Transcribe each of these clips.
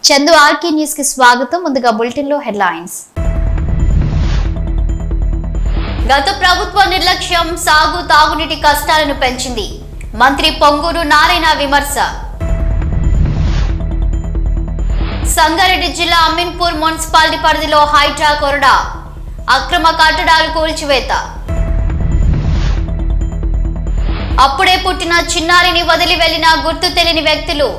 Chandu RK news కి స్వాగతం. ముందుగా బులెటిన్ లో హెడ్లైన్స్. గత ప్రభుత్వ నిర్లక్ష్యం సాగు తాగునీటి కష్టాలను పెంచింది. మంత్రి పొంగూరు నారాయణ విమర్శ. సంగారెడ్డి జిల్లా అమీన్పూర్ మున్సిపాలిటీ పరిధిలో హైడ్రా కొరడా అక్రమ కట్టడాలు కూల్చివేత. అప్పుడే పుట్టిన చిన్నారిని వదిలి వెళ్లిన గుర్తు తెలియని వ్యక్తులు.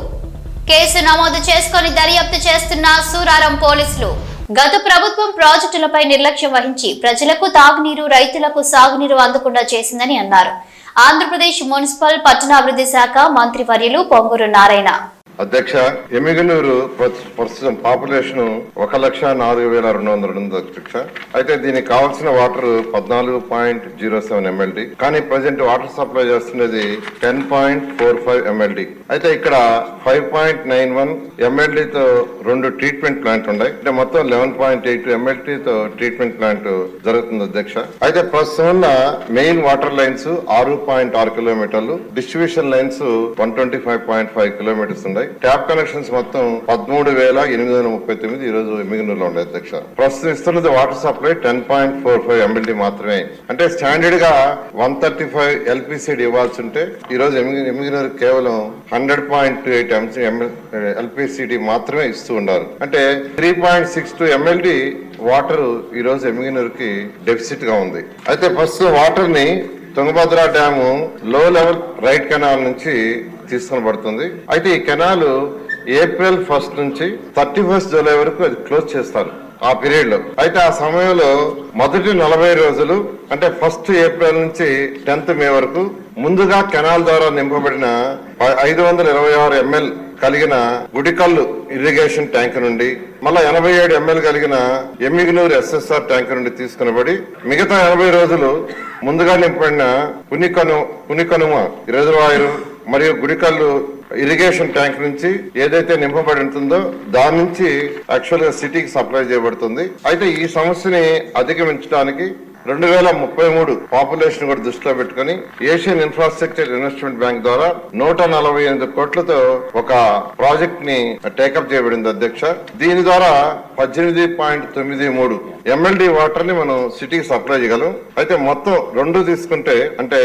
కేసు నమోదు చేసుకుని దర్యాప్తు చేస్తున్న సూరారం పోలీసులు. గత ప్రభుత్వం ప్రాజెక్టులపై నిర్లక్ష్యం వహించి ప్రజలకు తాగునీరు, రైతులకు సాగునీరు అందకుండా చేసిందని అన్నారు. ఆంధ్రప్రదేశ్ మున్సిపల్ పట్టణాభివృద్ధి శాఖ మంత్రి వర్యులు పొంగూరు నారాయణ. అధ్యక్ష, ఎమ్మిగనూరు ప్రస్తుతం పాపులేషన్ 1,04,200 ఉంది అధ్యక్ష. అయితే దీనికి కావాల్సిన వాటర్ 14.07 MLD, కానీ ప్రజెంట్ వాటర్ సప్లై చేస్తున్నది 10.45 MLD. అయితే ఇక్కడ 5.91 MLD తో 2 ట్రీట్మెంట్ ప్లాంట్ ఉన్నాయి. అంటే మొత్తం 11.82 MLD తో ట్రీట్మెంట్ ప్లాంట్ జరుగుతుంది అధ్యక్ష. అయితే ప్రస్తుతం మెయిన్ వాటర్ లైన్స్ 6.6 కిలోమీటర్లు, డిస్ట్రిబ్యూషన్ లైన్స్ 125.5 కిలోమీటర్స్ ఉన్నాయి. ట్యాప్ కనెక్షన్స్ మొత్తం 13,839 ఈ రోజు ఎమ్మిగనూరులో ఉన్నాయి అధ్యక్ష. ప్రస్తుతం ఇస్తున్నది వాటర్ సప్లై 10.45 MLD మాత్రమే. అంటే స్టాండర్డ్ గా 135 LPCD ఇవ్వాల్సి ఉంటే ఈ రోజు ఎమ్మిగనూరు కేవలం 100.28 LPCD మాత్రమే ఇస్తూ ఉన్నారు. అంటే 3.62 MLD వాటర్ ఈ రోజు ఎమ్మిగనూరుకి డెఫిసిట్ గా ఉంది. అయితే ప్రస్తుతం వాటర్ ని తుంగభద్ర డ్యాము లో లెవెల్ రైట్ కెనాల్ నుంచి తీసుకొని పడుతుంది. అయితే ఈ కెనాల్ ఏప్రిల్ 1 నుంచి 31 జూలై వరకు అది క్లోజ్ చేస్తారు ఆ పీరియడ్ లో. అయితే ఆ సమయంలో మొదటి 40 రోజులు అంటే 1 ఏప్రిల్ నుంచి 10 మే వరకు ముందుగా కెనాల్ ద్వారా నింపబడిన 526 ml కలిగిన గుడికల్లు ఇరిగేషన్ ట్యాంక్ నుండి, మళ్ళా 87 ml కలిగిన ఎమ్మిగనూరు SSR ట్యాంక్ నుండి తీసుకునబడి మిగతా 80 రోజులు ముందుగా నింపబడిన పునికనుమ రిజర్వాయర్ మరియు గుడికల్లు ఇరిగేషన్ ట్యాంక్ నుంచి ఏదైతే నింపబడి ఉంటుందో దాని నుంచి యాక్చువల్ గా సిటీకి సప్లై చేయబడుతుంది. అయితే ఈ సమస్యని అధిగమించడానికి 2033 పాపులేషన్ కూడా దృష్టిలో పెట్టుకుని ఏషియన్ ఇన్ఫ్రాస్ట్రక్చర్ ఇన్వెస్ట్మెంట్ బ్యాంక్ ద్వారా 148 కోట్లతో ఒక ప్రాజెక్ట్ ని టేకప్ చేయబడింది అధ్యక్ష. దీని ద్వారా 18.93 MLD వాటర్ ని మనం సిటీకి సప్లై చేయగలం. అయితే మొత్తం 2 తీసుకుంటే అంటే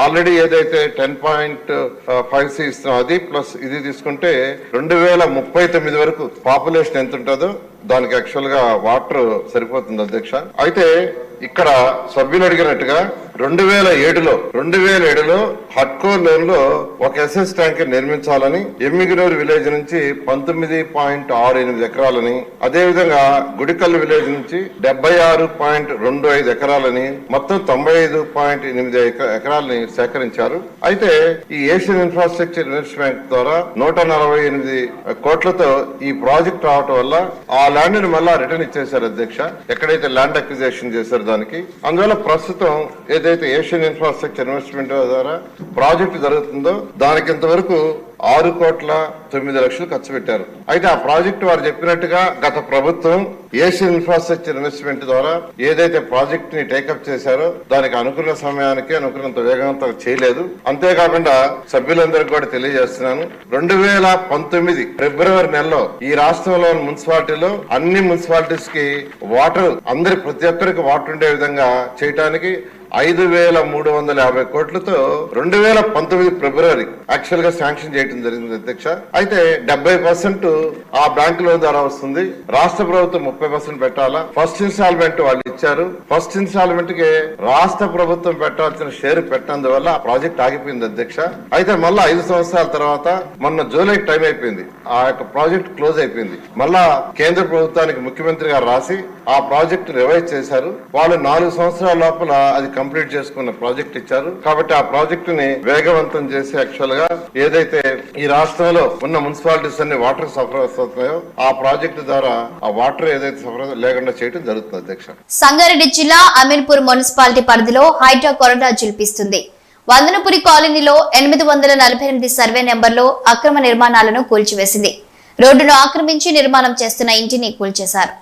ఆల్రెడీ ఏదైతే 10.56 ఇస్తున్నాం అది ప్లస్ ఇది తీసుకుంటే 2039 వరకు పాపులేషన్ ఎంత ఉంటుందో దానికి యాక్చువల్ గా వాటర్ సరిపోతుంది అధ్యక్ష. అయితే ఇక్కడ సభ్యులు అడిగినట్టుగా 2007లో హట్కో లోన్ లో ఒక SS ట్యాంక్ నిర్మించాలని ఎమ్మిగనూరు విలేజ్ నుంచి 19.68 ఎకరాలని, అదే విధంగా గుడికల్లు విలేజ్ నుంచి 76.25 ఎకరాలని, మొత్తం 95.8 ఎకరాలని సేకరించారు. అయితే ఈ ఏషియన్ ఇన్ఫ్రాస్ట్రక్చర్ ఇన్వెస్ట్మెంట్ బ్యాంక్ ద్వారా 148 కోట్లతో ఈ ప్రాజెక్ట్ రావటం వల్ల ఆ ల్యాండ్ ని మళ్ళా రిటర్న్ ఇచ్చేశారు అధ్యక్ష, ఎక్కడైతే ల్యాండ్ అక్విజిషన్ చేశారు దానికి. అందువల్ల ప్రస్తుతం ఏదైతే ఏషియన్ ఇన్ఫ్రాస్ట్రక్చర్ ఇన్వెస్ట్మెంట్ ద్వారా ప్రాజెక్టు జరుగుతుందో దానికి ఇంతవరకు 6,09,00,000 ఖర్చు పెట్టారు. అయితే ఆ ప్రాజెక్టు వారు చెప్పినట్టుగా గత ప్రభుత్వం ఏషియన్ ఇన్ఫ్రాస్ట్రక్చర్ ఇన్వెస్ట్మెంట్ ద్వారా ఏదైతే ప్రాజెక్ట్ ని టేకప్ చేశారో దానికి అనుకున్న సమయానికి అనుకున్నంత వేగంతో చేయలేదు. అంతేకాకుండా సభ్యులందరికీ కూడా తెలియజేస్తున్నాను, 2019 ఫిబ్రవరి నెలలో ఈ రాష్ట్రంలో మున్సిపాలిటీలో అన్ని మున్సిపాలిటీస్ కి వాటర్ ప్రతి ఒక్కరికి వాటర్ ఉండే విధంగా చేయడానికి 5,350 కోట్లతో 2019 ఫిబ్రవరి యాక్చువల్ గా శాంక్షన్ చేయడం జరిగింది అధ్యక్ష. అయితే 70% ఆ బ్యాంక్ లోన్ ద్వారా వస్తుంది. రాష్ట్ర ప్రభుత్వం 30% పెట్టాలా. ఫస్ట్ ఇన్స్టాల్మెంట్ వాళ్ళు ఇచ్చారు. ఫస్ట్ ఇన్స్టాల్మెంట్ కి రాష్ట్ర ప్రభుత్వం పెట్టాల్సిన షేర్ పెట్టినందువల్ల ఆ ప్రాజెక్ట్ ఆగిపోయింది అధ్యక్ష. అయితే మళ్ళా 5 సంవత్సరాల తర్వాత మొన్న జూలై టైం అయిపోయింది, ఆ యొక్క ప్రాజెక్ట్ క్లోజ్ అయిపోయింది. మళ్ళా కేంద్ర ప్రభుత్వానికి ముఖ్యమంత్రి గారు రాసి ఆ ప్రాజెక్ట్ రివైజ్ చేశారు. వాళ్ళు 4 సంవత్సరాల లోపల అది కంప్లీట్ చేసుకున్న ప్రాజెక్ట్ ఇచ్చారు. కాబట్టి ఆ ప్రాజెక్టు ని వేగవంతం చేసి యాక్చువల్ గా ఏదైతే ఈ రాష్ట్రంలో ఉన్న మున్సిపాలిటీస్ అన్ని వాటర్ సరఫరా అవుతున్నాయో ఆ ప్రాజెక్టు ద్వారా ఆ వాటర్ ఏదైతే సరఫరా లేకుండా చేయడం జరుగుతుంది అధ్యక్ష. సంగారెడ్డి జిల్లా అమీన్పూర్ మున్సిపాలిటీ పరిధిలో హైడ్రా కొరడా జల్పిస్తుంది. వందనపురి కాలనీలో 848 సర్వే నెంబర్లో అక్రమ నిర్మాణాలను కూల్చివేసింది. రోడ్డును ఆక్రమించి నిర్మాణం చేస్తున్న ఇంటిని కూల్చేశారు.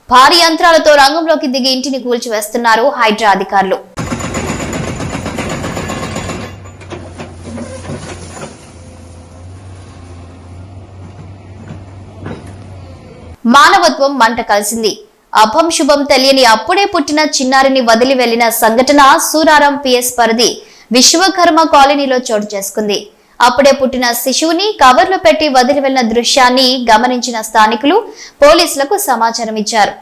భారీ యంత్రాలతో రంగంలోకి దిగి ఇంటిని కూల్చివేస్తున్నారు హైడ్రా అధికారులు. మానవత్వం మంట కలిసింది. అభం శుభం తెలియని అప్పుడే పుట్టిన చిన్నారిని వదిలి వెళ్లిన సంఘటన సూరారం పిఎస్ పరిధి విశ్వకర్మ కాలనీలో చోటు చేసుకుంది. అప్పుడే పుట్టిన శిశువుని కవర్లో పెట్టి వదిలి వెళ్లిన దృశ్యాన్ని గమనించిన స్థానికులు పోలీసులకు సమాచారం ఇచ్చారు.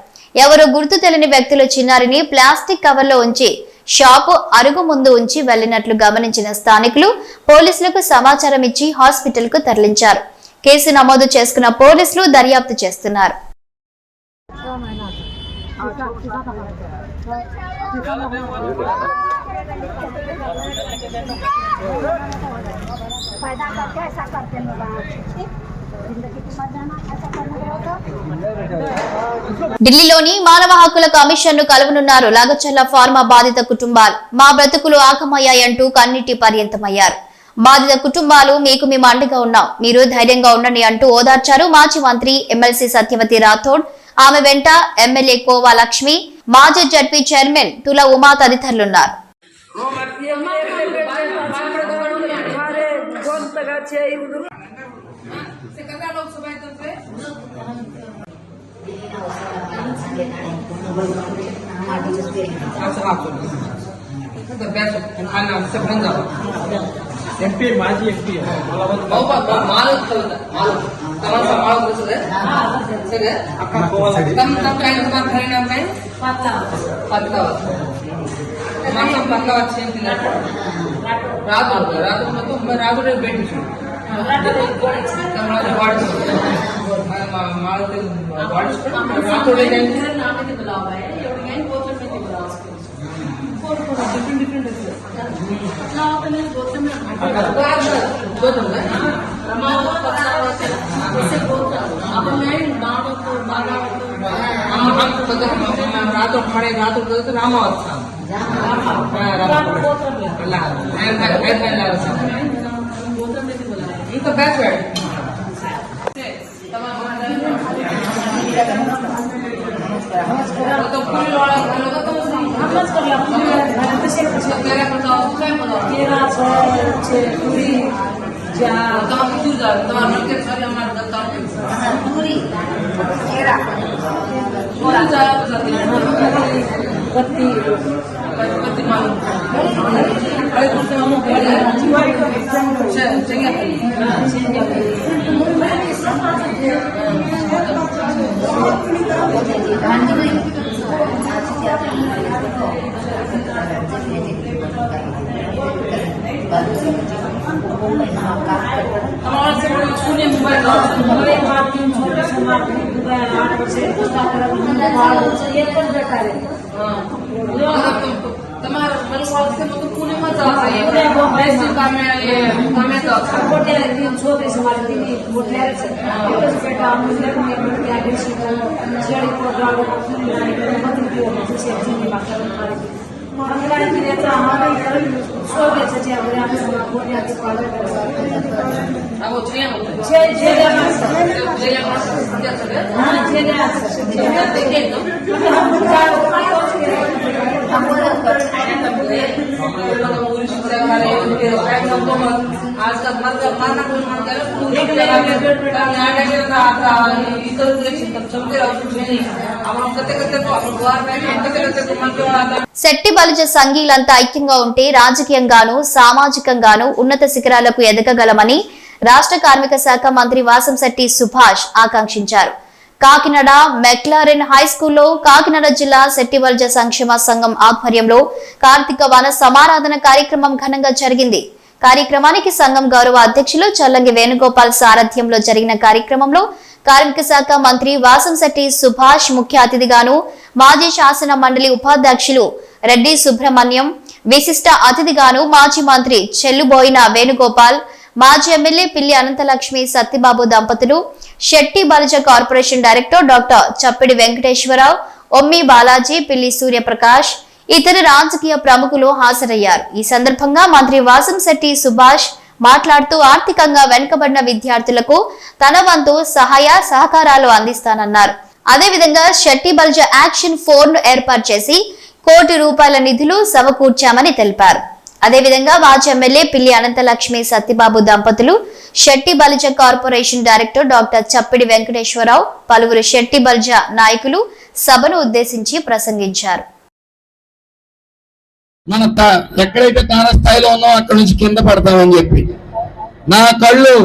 ఎవరో గుర్తు తెలియని వ్యక్తులు చిన్నారిని ప్లాస్టిక్ కవర్లో ఉంచి షాపు అరుగు ముందు ఉంచి వెళ్లినట్లు గమనించిన స్థానికులు పోలీసులకు సమాచారం ఇచ్చి హాస్పిటల్ కు తరలించారు. కేసు నమోదు చేసుకున్న పోలీసులు దర్యాప్తు చేస్తున్నారు. ఢిల్లీలోని మానవ హక్కుల కమిషన్ ను కలవనున్నారు లాగచర్ల ఫార్మా బాధిత కుటుంబాలు. మా బ్రతుకులు ఆకమయ్యాయంటూ కన్నీటి పర్యంతమయ్యారు. బాధిత కుటుంబాలు మీకు మేము అండగా ఉన్నాం, మీరు ధైర్యంగా ఉండండి అంటూ ఓదార్చారు మాజీ మంత్రి ఎమ్మెల్సీ సత్యవతి రాథోడ్. ఆమె వెంట ఎమ్మెల్యే కోవా లక్ష్మి, మాజీ జడ్పీ చైర్మన్ తుల ఉమా తదితరులున్నారు. MP माजी MP శెట్టి బలిజ సంఘీలంతా ఐక్యంగా ఉంటే రాజకీయంగాను సామాజికంగాను ఉన్నత శిఖరాలకు ఎదగగలమని రాష్ట్ర కార్మిక శాఖ మంత్రి వాసంశెట్టి సుభాష్ ఆకాంక్షించారు. కాకినాడ మెక్లారెన్ హై స్కూల్లో కాకినాడ జిల్లా శెట్టి బలిజ సంక్షేమ సంఘం ఆధ్వర్యంలో కార్తీక వన సమారాధన కార్యక్రమం ఘనంగా జరిగింది. కార్యక్రమానికి సంఘం గౌరవ అధ్యక్షులు చల్లంగి వేణుగోపాల్ సారథ్యంలో జరిగిన కార్యక్రమంలో కార్మిక శాఖ మంత్రి వాసంశెట్టి సుభాష్ ముఖ్య అతిథిగాను, మాజీ శాసన మండలి ఉపాధ్యక్షులు రెడ్డి సుబ్రహ్మణ్యం విశిష్ట అతిథిగాను మాజీ మంత్రి చెల్లుబోయిన వేణుగోపాల్, మాజీ ఎమ్మెల్యే పిల్లి అనంతలక్ష్మి సత్యబాబు దంపతులు, Shetti Balija corporation director doctor Chappidi Venkateswararao, Ommi Balaji, Pilli Suryaprakash, ఇతర రాజకీయ ప్రముఖులు హాజరయ్యారు. ఈ సందర్భంగా మంత్రి వాసంశెట్టి సుభాష్ మాట్లాడుతూ ఆర్థికంగా వెనుకబడిన విద్యార్థులకు తన వంతు సహాయ సహకారాలు అందిస్తానన్నారు. అదేవిధంగా శెట్టి బలిజ యాక్షన్ 4 ను ఏర్పాటు చేసి ₹1 కోటి నిధులు సమకూర్చామని తెలిపారు. అదేవిధంగా మాజీ ఎమ్మెల్యే పిల్లి అనంతలక్ష్మి సత్యబాబు దంపతులు, Shetti Balija corporation director doctor Chappidi Venkateswararao, పలువురు శెట్టి బలిజ నాయకులు సభను ఉద్దేశించి ప్రసంగించారు. మన ఎక్కడైతే తారస్థాయిలో ఉన్నామో అక్కడ నుంచి కింద పడతామని చెప్పి నా కళ్ళు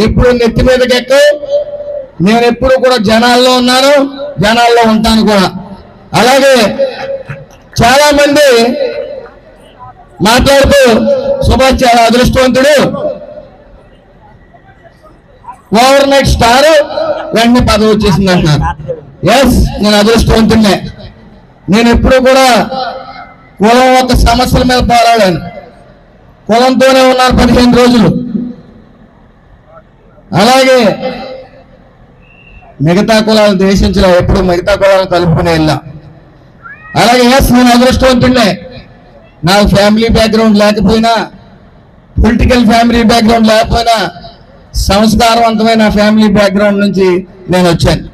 ఎప్పుడు నెత్తి మీదకెక్కు. నేను ఎప్పుడు కూడా జనాల్లో ఉన్నాను, జనాల్లో ఉంటాను కూడా. అలాగే చాలా మంది మాట్లాడుతూ సుభాష్ చాలా అదృష్టవంతుడు, ఓవర్ నైట్ స్టార్, వెంటనే పదవి వచ్చేసింది అంటున్నారు. ఎస్, నేను అదృష్టవంతుడినే. నేను ఎప్పుడు కూడా కులం ఒక సమస్యల మీద పోరాడాను. కులంతోనే ఉన్నాను 15 రోజులు. అలాగే మిగతా కులాలను ద్వేషించలే, ఎప్పుడు మిగతా కులాలను కలుపుకునే వెళ్ళా. అలాగే ఎస్, నేను అదృష్టవంతుడినే. నాకు ఫ్యామిలీ బ్యాక్గ్రౌండ్ లేకపోయినా, పొలిటికల్ ఫ్యామిలీ బ్యాక్గ్రౌండ్ లేకపోయినా, సంస్కారవంతమైన ఫ్యామిలీ బ్యాక్గ్రౌండ్ నుంచి నేను వచ్చాను.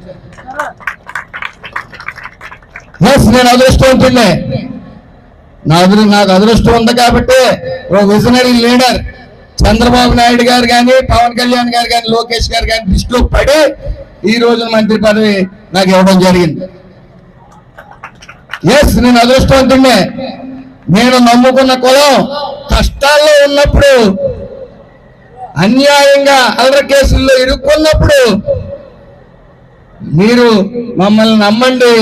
ఎస్, నేను అదృష్టవంతుడినే. నాకు అదృష్టం ఉంది కాబట్టి ఒక విజనరీ లీడర్ చంద్రబాబు నాయుడు గారు కానీ, పవన్ కళ్యాణ్ గారు కానీ, లోకేష్ గారు కానీ దృష్టిలో పడి ఈ రోజు మంత్రి పదవి నాకు ఇవ్వడం జరిగింది. ఎస్, నేను అదృష్టవంతుడినే. నేను నమ్ముకున్న కులం కష్టాల్లో ఉన్నప్పుడు, అన్యాయంగా అల్లరి కేసుల్లో ఇరుక్కున్నప్పుడు మీరు మమ్మల్ని నమ్మండి,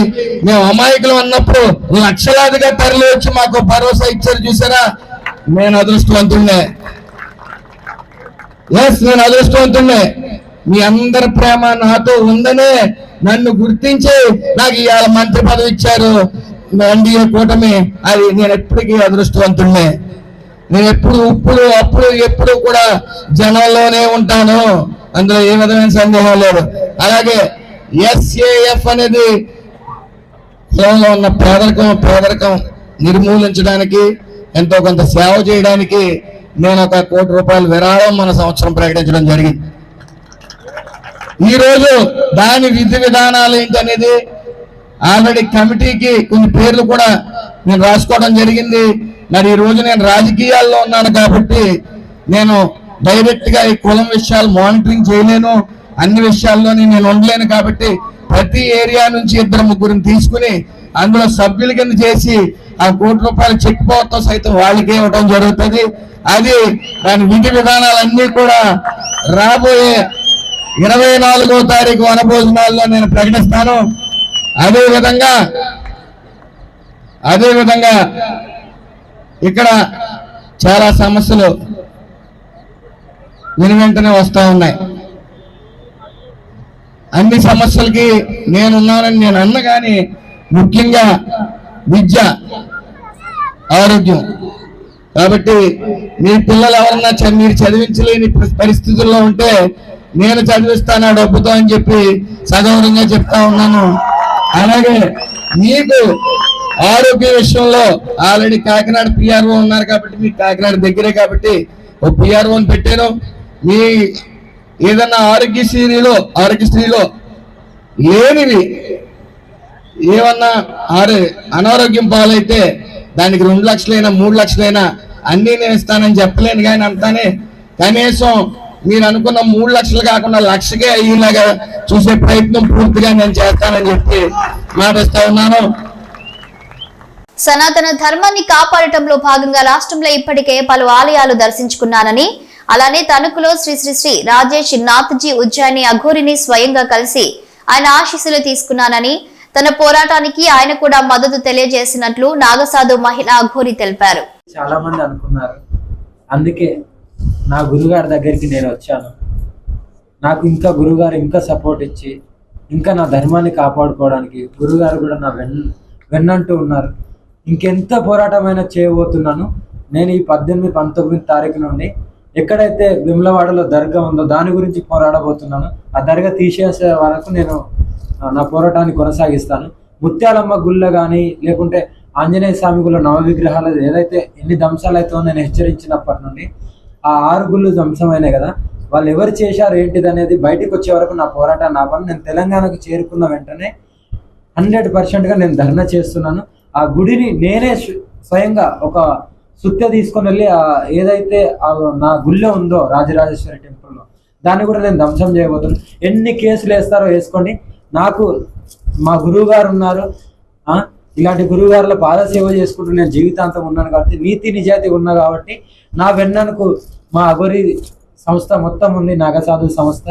మేము అమాయకులు అన్నప్పుడు లక్షలాదిగా తరలి వచ్చి మాకు భరోసా ఇచ్చారు. చూసారా, నేను అదృష్టవంతుడినే. ఎస్, నేను అదృష్టవంతుడినే. మీ అందరి ప్రేమ నాతో ఉందనే నన్ను గుర్తించి నాకు ఇవాళ మంత్రి పదవి ఇచ్చారు ఎన్డీఏ కూటమి. అది నేను ఎప్పటికీ అదృష్టవంతుడినే. నేను అప్పుడు ఎప్పుడు కూడా జనంలోనే ఉంటాను, అందులో ఏ విధమైన సందేహం లేదు. అలాగే SAF అనేది కులంలో ఉన్న పేదరికం నిర్మూలించడానికి, ఎంతో కొంత సేవ చేయడానికి నేను 1 కోటి రూపాయల విరాళం మన సంవత్సరం ప్రకటించడం జరిగింది. ఈ రోజు దాని విధి విధానాలు ఏంటనేది ఆల్రెడీ కమిటీకి కొన్ని పేర్లు కూడా నేను రాసుకోవడం జరిగింది. మరి ఈ రోజు నేను రాజకీయాల్లో ఉన్నాను కాబట్టి నేను డైరెక్ట్ గా ఈ కులం విషయాలు మానిటరింగ్ చేయలేను, అన్ని విషయాల్లోనే నేను ఉండలేను. కాబట్టి ప్రతి ఏరియా నుంచి 2-3 తీసుకుని అందులో సభ్యుల కింద చేసి ఆ 1 కోటి రూపాయల చెక్ పవర్తో సైతం వాళ్ళకి ఇవ్వడం జరుగుతుంది. అది దాని విధి విధానాలన్నీ కూడా రాబోయే 24వ తారీఖు వనభోజనాల్లో నేను ప్రకటిస్తాను. అదేవిధంగా ఇక్కడ చాలా సమస్యలు వెంటనే వస్తా ఉన్నాయి. అన్ని సమస్యలకి నేనున్నానని నేను అన్న, కానీ ముఖ్యంగా విద్య, ఆరోగ్యం. కాబట్టి మీ పిల్లలు ఎవరన్నా మీరు చదివించలేని పరిస్థితుల్లో ఉంటే నేను చదివిస్తాను ఆ డబ్బుతో అని చెప్పి సగౌరవంగా చెప్తా ఉన్నాను. అలాగే మీకు ఆరోగ్య విషయంలో ఆల్రెడీ కాకినాడ PRO ఉన్నారు కాబట్టి, మీకు కాకినాడ దగ్గరే కాబట్టి ఓ PROని పెట్టాను. మీ ఏదన్నా ఆరోగ్యశ్రీలో లేనివి ఏమన్నా అనారోగ్యం పాలైతే దానికి 2 లక్షలైనా 3 లక్షలైనా అన్నీ నేను ఇస్తానని చెప్పలేను, కానీ అంతానే కనీసం మీరు అనుకున్న 3 లక్షలు కాకుండా 1 లక్షకే అయ్యేలాగా చూసే ప్రయత్నం పూర్తిగా నేను చేస్తానని చెప్పి మాటిస్తా ఉన్నాను. సనాతన ధర్మాన్ని కాపాడటంలో భాగంగా రాష్ట్రంలో ఇప్పటికే పలు ఆలయాలు దర్శించుకున్నానని, అలానే తణుకులో శ్రీ శ్రీ శ్రీ రాజేష్ నాథ్జీ ఉజ్జయిని అఘోరిని స్వయంగా కలిసి ఆయన ఆశీస్సులు తీసుకున్నానని, తన పోరాటానికి ఆయన కూడా మద్దతు తెలియజేసినట్లు నాగసాధు మహిళా అఘోరి తెలిపారు. చాలా మంది అనుకున్నారు, అందుకే నా గురుగారి దగ్గరికి నేను వచ్చాను. నాకు ఇంకా గురుగారు ఇంకా సపోర్ట్ ఇచ్చి ఇంకా నా ధర్మాన్ని కాపాడుకోవడానికి గురుగారు కూడా నా వెన్నంటూ ఉన్నారు. ఇంకెంత పోరాటమైనా చేయబోతున్నాను. నేను ఈ 18-19 తారీఖు నుండి ఎక్కడైతే విమలవాడలో దర్గా ఉందో దాని గురించి పోరాడబోతున్నాను. ఆ దర్గా తీసేసే వరకు నేను నా పోరాటాన్ని కొనసాగిస్తాను. ముత్యాలమ్మ గుళ్ళ కానీ లేకుంటే ఆంజనేయ స్వామి గుళ్ళ నవ విగ్రహాలు ఏదైతే ఎన్ని ధ్వంసాలు అవుతుందో నేను హెచ్చరించినప్పటి నుండి ఆ 6 గుళ్ళు ధ్వంసమైనాయి కదా, వాళ్ళు ఎవరు చేశారు ఏంటిది అనేది బయటకు వచ్చే వరకు నా పోరాటాన్ని ఆపను. నేను తెలంగాణకు చేరుకున్న వెంటనే 100% నేను ధర్నా చేస్తున్నాను. ఆ గుడిని నేనే స్వయంగా ఒక సుత్తె తీసుకొని వెళ్ళి ఏదైతే నా గుళ్ళో ఉందో రాజరాజేశ్వరి టెంపుల్లో దాన్ని కూడా నేను ధ్వంసం చేయబోతున్నాను. ఎన్ని కేసులు వేస్తారో వేసుకోండి. నాకు మా గురువు గారు ఉన్నారు. ఇలాంటి గురువు గారుల పాదసేవ చేసుకుంటూ నేను జీవితాంతం ఉన్నాను కాబట్టి, నీతి నిజాయితీ ఉన్నా కాబట్టి నా వెన్ననుకు మా అఘోరి సంస్థ మొత్తం ఉంది, నాగసాధు సంస్థ.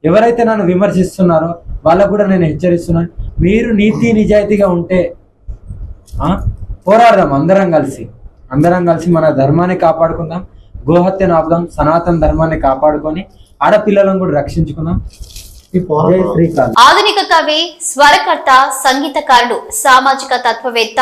ఎవరైతే నన్ను విమర్శిస్తున్నారో వాళ్ళకు కూడా నేను హెచ్చరిస్తున్నాను. మీరు నీతి నిజాయితీగా ఉంటే పోరాడదాం, అందరం కలిసి మన ధర్మాన్ని కాపాడుకుందాం, గోహత్యను ఆపుదాం, సనాతన ధర్మాన్ని కాపాడుకొని ఆడపిల్లలను కూడా రక్షించుకుందాం. ఆధునిక కవి, స్వరకర్త, సంగీతకారుడు, సామాజిక తత్వవేత్త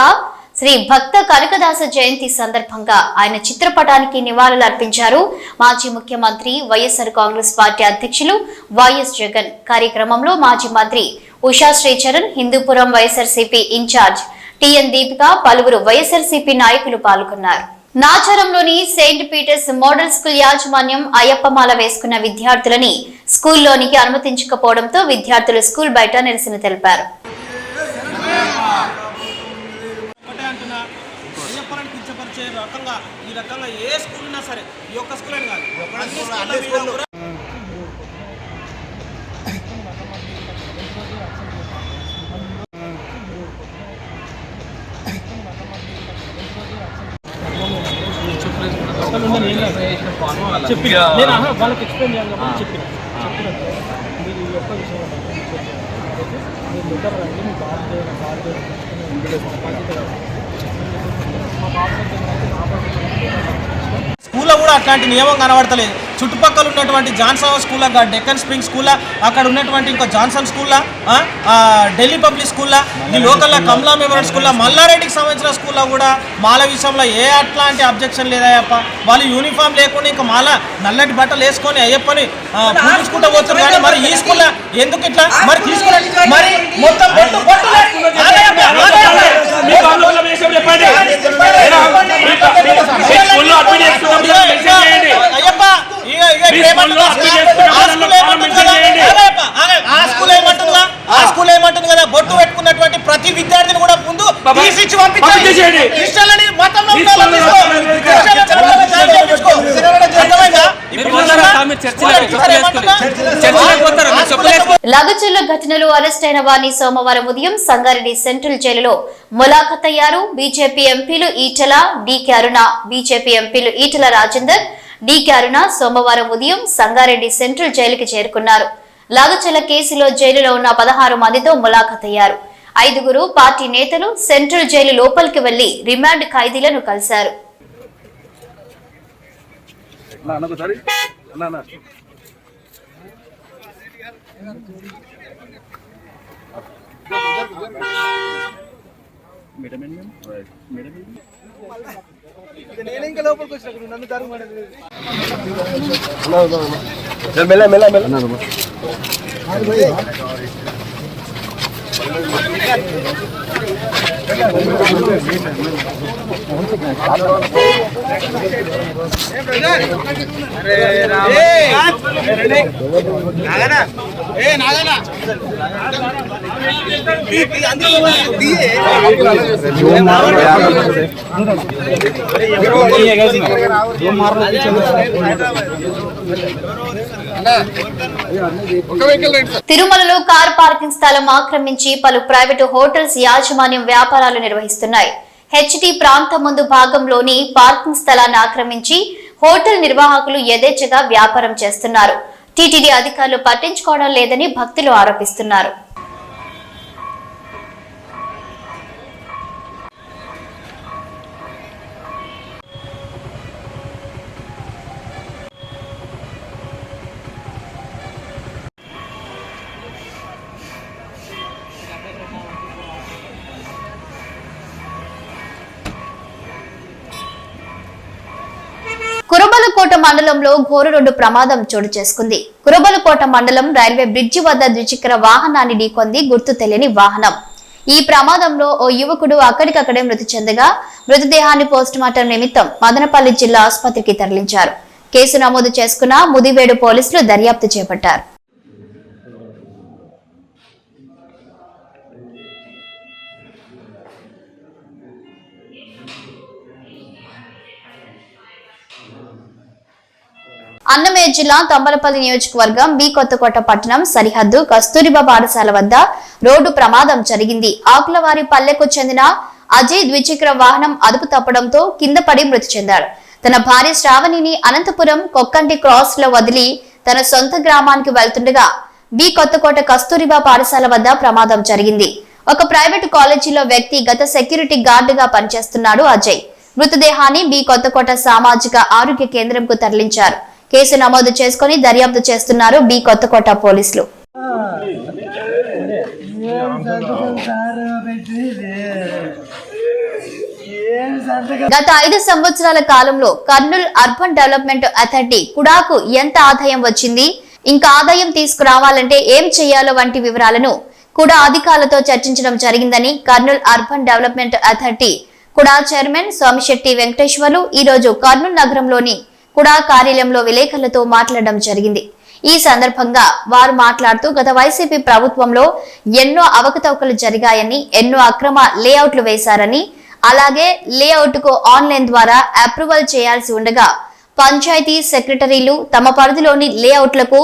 శ్రీ భక్త కనకదాస జయంతి సందర్భంగా ఆయన చిత్రపటానికి నివాళులు అర్పించారు మాజీ ముఖ్యమంత్రి వైఎస్ఆర్ కాంగ్రెస్ పార్టీ అధ్యక్షులు వైఎస్ జగన్. కార్యక్రమంలో మాజీ మంత్రి ఉషా శ్రీచరణ్, హిందూపురం వైఎస్ఆర్సీపీ ఇన్ఛార్జ్ టిఎన్ దీపిక, పలువురు వైఎస్ఆర్సీపీ నాయకులు పాల్గొన్నారు. నాచారంలోని సెయింట్ పీటర్స్ మోడల్ స్కూల్ యాజమాన్యం అయ్యప్పమాల వేసుకున్న విద్యార్థులని స్కూల్లోనికి అనుమతించకపోవడంతో విద్యార్థులు స్కూల్ బయట నిరసన తెలిపారు. వాళ్ళకి ఎక్స్ప్లెయిన్ చేయాలి కాబట్టి చెప్పిన మీరు ఈ యొక్క విషయం మీరు లెటర్ రండి, మీ బాధ్యత మా స్కూల్లో కూడా అట్లాంటి నియమం కనబడతలేదు. చుట్టుపక్కల ఉన్నటువంటి Johnson school, Deccan spring school, అక్కడ ఉన్నటువంటి ఇంకో Johnson school, Delhi public school, ఈ లోకల్లో కమలా మెమోరియల్ స్కూల్, మల్లారెడ్డికి సంబంధించిన స్కూల్లో కూడా మాల విషయంలో ఏ అట్లాంటి అబ్జెక్షన్ లేదయ్యప్ప. వాళ్ళు యూనిఫామ్ లేకుండా ఇంకా మాల నల్లటి బట్టలు వేసుకొని అయ్యప్పని పూజించుకుంటూ పోతున్నారు. కానీ మరి ఈ స్కూల్లో ఎందుకు ఇట్లా మరి తీసుకురండి, మరి మొత్తం అయ్యప్ప ఆ స్కూల్ ఏమంటుంది కదా, బొట్టు పెట్టుకున్నటువంటి ప్రతి విద్యార్థిని కూడా ముందు తీసిచ్చి పంపించండి. లగచర్ల ఘటనలో అరెస్ట్ అయిన వారిని సోమవారం ఉదయం సంగారెడ్డి సెంట్రల్ జైలులో ములాఖతయ్యారు. బీజేపీ ఎంపీలు ఈటల, డీకే అరుణ, బీజేపీ ఎంపీలు ఈటల రాజేందర్, డీకే అరుణ సోమవారం ఉదయం సంగారెడ్డి సెంట్రల్ జైలుకి చేరుకున్నారు. లగచర్ల కేసులో జైలులో ఉన్న 16 మందితో ములాఖతయ్యారు. 5 పార్టీ నేతలు సెంట్రల్ జైలు లోపలికి వెళ్లి రిమాండ్ ఖైదీలను కలిశారు. తిరుమలలో కార్ పార్కింగ్ స్థలం ఆక్రమించి పలు ప్రైవేటు హోటల్స్ యాజమాన్యం వ్యాపారాలు నిర్వహిస్తున్నాయి. హెచ్టి ప్రాంతం ముందు భాగంలోని పార్కింగ్ స్థలాన్ని ఆక్రమించి హోటల్ నిర్వాహకులు యథేచ్ఛగా వ్యాపారం చేస్తున్నారు. టీటీడీ అధికారులు పట్టించుకోవడం లేదని భక్తులు ఆరోపిస్తున్నారు. కురబలకోట మండలంలో ఘోర రోడ్డు ప్రమాదం చోటు చేసుకుంది. కురబలకోట మండలం రైల్వే బ్రిడ్జి వద్ద ద్విచక్ర వాహనాన్ని ఢీకొంది గుర్తు తెలియని వాహనం. ఈ ప్రమాదంలో ఓ యువకుడు అక్కడికక్కడే మృతి చెందగా మృతదేహాన్ని పోస్టుమార్టం నిమిత్తం మదనపల్లి జిల్లా ఆసుపత్రికి తరలించారు. కేసు నమోదు చేసుకున్న ముదివేడు పోలీసులు దర్యాప్తు చేపట్టారు. అన్నమయ్య జిల్లా తంబలపల్లి నియోజకవర్గం బి కొత్తకోట పట్టణం సరిహద్దు కస్తూరిబా పాఠశాల వద్ద రోడ్డు ప్రమాదం జరిగింది. ఆకులవారి పల్లెకు చెందిన అజయ్ ద్విచక్ర వాహనం అదుపు తప్పడంతో కింద పడి మృతి చెందాడు. తన భార్య శ్రావణిని అనంతపురం కొక్కంటి క్రాస్ లో వదిలి తన సొంత గ్రామానికి వెళ్తుండగా బి కొత్తకోట కస్తూరిబా పాఠశాల వద్ద ప్రమాదం జరిగింది. ఒక ప్రైవేటు కాలేజీలో వ్యక్తి గత సెక్యూరిటీ గార్డుగా పనిచేస్తున్నాడు అజయ్. మృతదేహాన్ని బి కొత్తకోట సామాజిక ఆరోగ్య కేంద్రంకు తరలించారు. కేసు నమోదు చేసుకుని దర్యాప్తు చేస్తున్నారు బి కొత్తకోట పోలీసులు. గత 5 సంవత్సరాల కాలంలో కర్నూలు అర్బన్ డెవలప్మెంట్ అథారిటీ కుడాకు ఎంత ఆదాయం వచ్చింది, ఇంకా ఆదాయం తీసుకురావాలంటే ఏం చేయాలో వంటి వివరాలను కూడా అధికారులతో చర్చించడం జరిగిందని కర్నూలు అర్బన్ డెవలప్మెంట్ అథారిటీ కుడా చైర్మన్ సోమిశెట్టి వెంకటేశ్వర్లు ఈ రోజు కర్నూలు నగరంలోని కుడా కార్యాలయంలో విలేకరులతో మాట్లాడడం జరిగింది. ఈ సందర్భంగా వారు మాట్లాడుతూ గత వైసీపీ ప్రభుత్వంలో ఎన్నో అవకతవకలు జరిగాయని, ఎన్నో అక్రమ లేఅవుట్లు వేశారని, అలాగే లేఅవుట్ కు ఆన్లైన్ ద్వారా అప్రూవల్ చేయాల్సి ఉండగా పంచాయతీ సెక్రటరీలు తమ పరిధిలోని లేఅవుట్లకు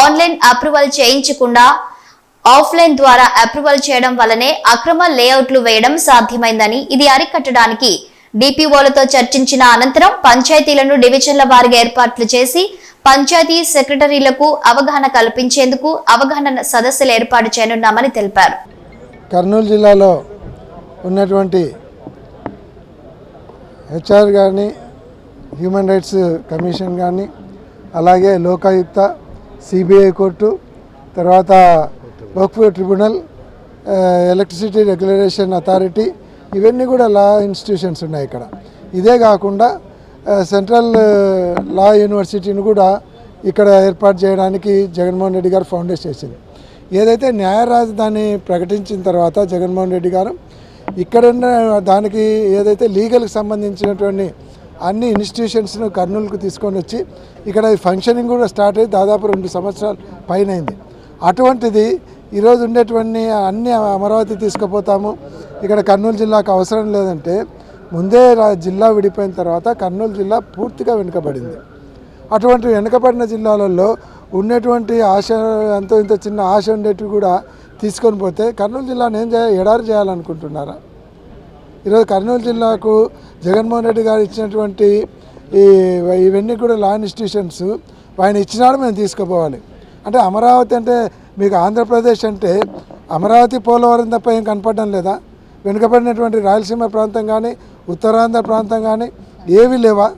ఆన్లైన్ అప్రూవల్ చేయించకుండా ఆఫ్లైన్ ద్వారా అప్రూవల్ చేయడం వల్లనే అక్రమ లేఅవుట్లు వేయడం సాధ్యమైందని, ఇది అరికట్టడానికి డిపిఓలతో చర్చించిన అనంతరం పంచాయతీలను డివిజన్ల వారీగా ఏర్పాట్లు చేసి పంచాయతీ సెక్రటరీలకు అవగాహన కల్పించేందుకు అవగాహన సదస్సులు ఏర్పాటు చేయనున్నామని తెలిపారు. కర్నూలు జిల్లాలో ఉన్నటువంటి హెచ్ఆర్ కానీ, హ్యూమన్ రైట్స్ కమిషన్ కానీ, అలాగే లోకాయుక్త, సిబిఐ కోర్టు, తర్వాత వక్ఫ్ ట్రిబ్యునల్, ఎలక్ట్రిసిటీ రెగ్యులేషన్ అథారిటీ, ఇవన్నీ కూడా లా ఇన్స్టిట్యూషన్స్ ఉన్నాయి ఇక్కడ. ఇదే కాకుండా సెంట్రల్ లా యూనివర్సిటీని కూడా ఇక్కడ ఏర్పాటు చేయడానికి జగన్మోహన్ రెడ్డి గారు ఫౌండేషన్ చేసింది. ఏదైతే న్యాయ రాజధాని ప్రకటించిన తర్వాత జగన్మోహన్ రెడ్డి గారు ఇక్కడ ఉన్న దానికి ఏదైతే లీగల్కి సంబంధించినటువంటి అన్ని ఇన్స్టిట్యూషన్స్ను కర్నూలుకు తీసుకొని వచ్చి ఇక్కడ ఫంక్షనింగ్ కూడా స్టార్ట్ అయ్యి దాదాపు 2 సంవత్సరాల పైన అయింది. అటువంటిది ఈరోజు ఉండేటువంటి అన్ని అమరావతి తీసుకుపోతాము, ఇక్కడ కర్నూలు జిల్లాకు అవసరం లేదంటే ముందే జిల్లా విడిపోయిన తర్వాత కర్నూలు జిల్లా పూర్తిగా వెనుకబడింది. అటువంటి వెనుకబడిన జిల్లాలలో ఉన్నటువంటి ఆశ, ఎంతో ఇంత చిన్న ఆశ ఉండేటివి కూడా తీసుకొని పోతే కర్నూలు జిల్లాను ఏం ఎడారి చేయాలనుకుంటున్నారా? ఈరోజు కర్నూలు జిల్లాకు జగన్మోహన్ రెడ్డి గారు ఇచ్చినటువంటి ఇవన్నీ కూడా లా ఇన్స్టిట్యూషన్స్ ఆయన ఇచ్చినాడు, మేము తీసుకుపోవాలి. అంటే అమరావతి అంటే మీకు ఆంధ్రప్రదేశ్ అంటే అమరావతి, పోలవరం తప్ప ఏం కనపడడం లేదా? వెనుకబడినటువంటి రాయలసీమ ప్రాంతం కానీ, ఉత్తరాంధ్ర ప్రాంతం కానీ ఏవి లేవా?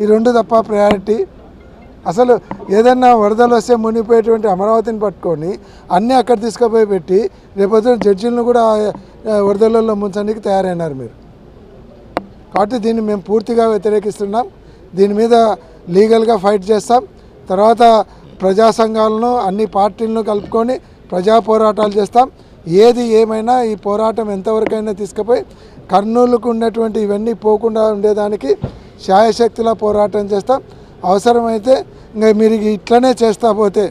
ఈ 2 తప్ప ప్రయారిటీ. అసలు ఏదన్నా వరదలు వస్తే మునిగిపోయేటువంటి అమరావతిని పట్టుకొని అన్నీ అక్కడ తీసుకుపోయి పెట్టి రేపొద్దున జడ్జీలను కూడా వరదలలో ముంచడానికి తయారైనారు మీరు. కాబట్టి దీన్ని మేము పూర్తిగా వ్యతిరేకిస్తున్నాం. దీని మీద లీగల్గా ఫైట్ చేస్తాం. తర్వాత ప్రజా సంఘాలను, అన్ని పార్టీలను కలుపుకొని ప్రజా పోరాటాలు చేస్తాం. ఏది ఏమైనా ఈ పోరాటం ఎంతవరకైనా తీసుకుపోయి కర్నూలుకు ఉన్నటువంటి ఇవన్నీ పోకుండా ఉండేదానికి శాయశక్తిలా పోరాటం చేస్తాం. అవసరమైతే ఇంకా మీరు ఇట్లనే చేస్తా పోతే,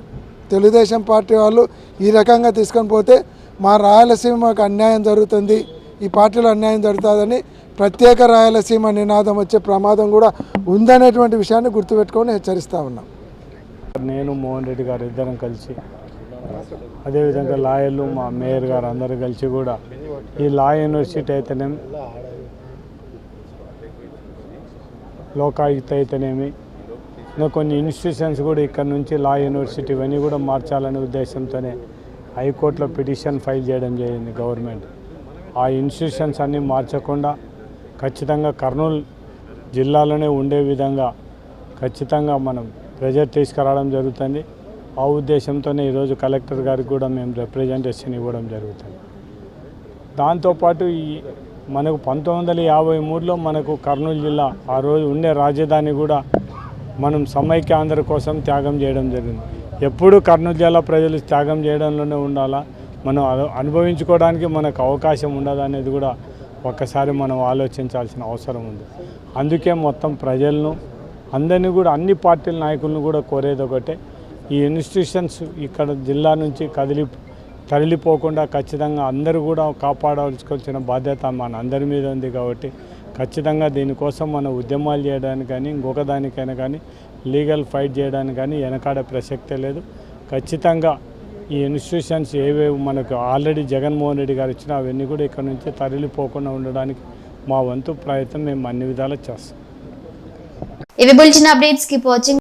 తెలుగుదేశం పార్టీ వాళ్ళు ఈ రకంగా తీసుకొని పోతే మా రాయలసీమకు అన్యాయం జరుగుతుంది, ఈ పార్టీలో అన్యాయం జరుగుతుందని ప్రత్యేక రాయలసీమ నినాదం వచ్చే ప్రమాదం కూడా ఉందనేటువంటి విషయాన్ని గుర్తుపెట్టుకొని హెచ్చరిస్తూ ఉన్నాం. నేను మోహన్ రెడ్డి గారు ఇద్దరం కలిసి, అదేవిధంగా లాయర్లు, మా మేయర్ గారు అందరూ కలిసి కూడా ఈ లా యూనివర్సిటీ అయితేనేమి, లోకాయుక్త అయితేనేమి, ఇంకా కొన్ని ఇన్స్టిట్యూషన్స్ కూడా ఇక్కడ నుంచి లా యూనివర్సిటీ ఇవన్నీ కూడా మార్చాలనే ఉద్దేశంతోనే హైకోర్టులో పిటిషన్ ఫైల్ చేయడం జరిగింది గవర్నమెంట్. ఆ ఇన్స్టిట్యూషన్స్ అన్నీ మార్చకుండా ఖచ్చితంగా కర్నూలు జిల్లాలోనే ఉండే విధంగా ఖచ్చితంగా మనం ప్రెజర్ తీసుకురావడం జరుగుతుంది. ఆ ఉద్దేశంతోనే ఈరోజు కలెక్టర్ గారికి కూడా మేము రిప్రజెంటేషన్ ఇవ్వడం జరుగుతుంది. దాంతోపాటు మనకు 1953లో మనకు కర్నూలు జిల్లా ఆ రోజు ఉండే రాజధాని కూడా మనం సమైక్య ఆంధ్ర కోసం త్యాగం చేయడం జరిగింది. ఎప్పుడు కర్నూలు జిల్లా ప్రజలు త్యాగం చేయడంలోనే ఉండాలా, మనం అనుభవించుకోవడానికి మనకు అవకాశం ఉండదు అనేది కూడా ఒక్కసారి మనం ఆలోచించాల్సిన అవసరం ఉంది. అందుకే మొత్తం ప్రజలను అందరినీ కూడా, అన్ని పార్టీల నాయకులను కూడా కోరేది ఒకటే, ఈ ఇన్స్టిట్యూషన్స్ ఇక్కడ జిల్లా నుంచి తరలిపోకుండా ఖచ్చితంగా అందరూ కూడా కాపాడాల్సిన బాధ్యత మన అందరి మీద ఉంది. కాబట్టి ఖచ్చితంగా దీనికోసం మనం ఉద్యమాలు చేయడానికి కానీ ఇంకొక దానికైనా కానీ లీగల్ ఫైట్ చేయడానికి కానీ వెనకాడే ప్రసక్తే లేదు. ఖచ్చితంగా ఈ ఇన్స్టిట్యూషన్స్ ఏవేవి మనకు ఆల్రెడీ జగన్మోహన్ రెడ్డి గారు ఇచ్చినా అవన్నీ కూడా ఇక్కడ నుంచి తరలిపోకుండా ఉండడానికి మా వంతు ప్రయత్నం మేము అన్ని విధాలా చేస్తాం. ఇవి బులెటిన్ అప్డేట్స్. Keep watching.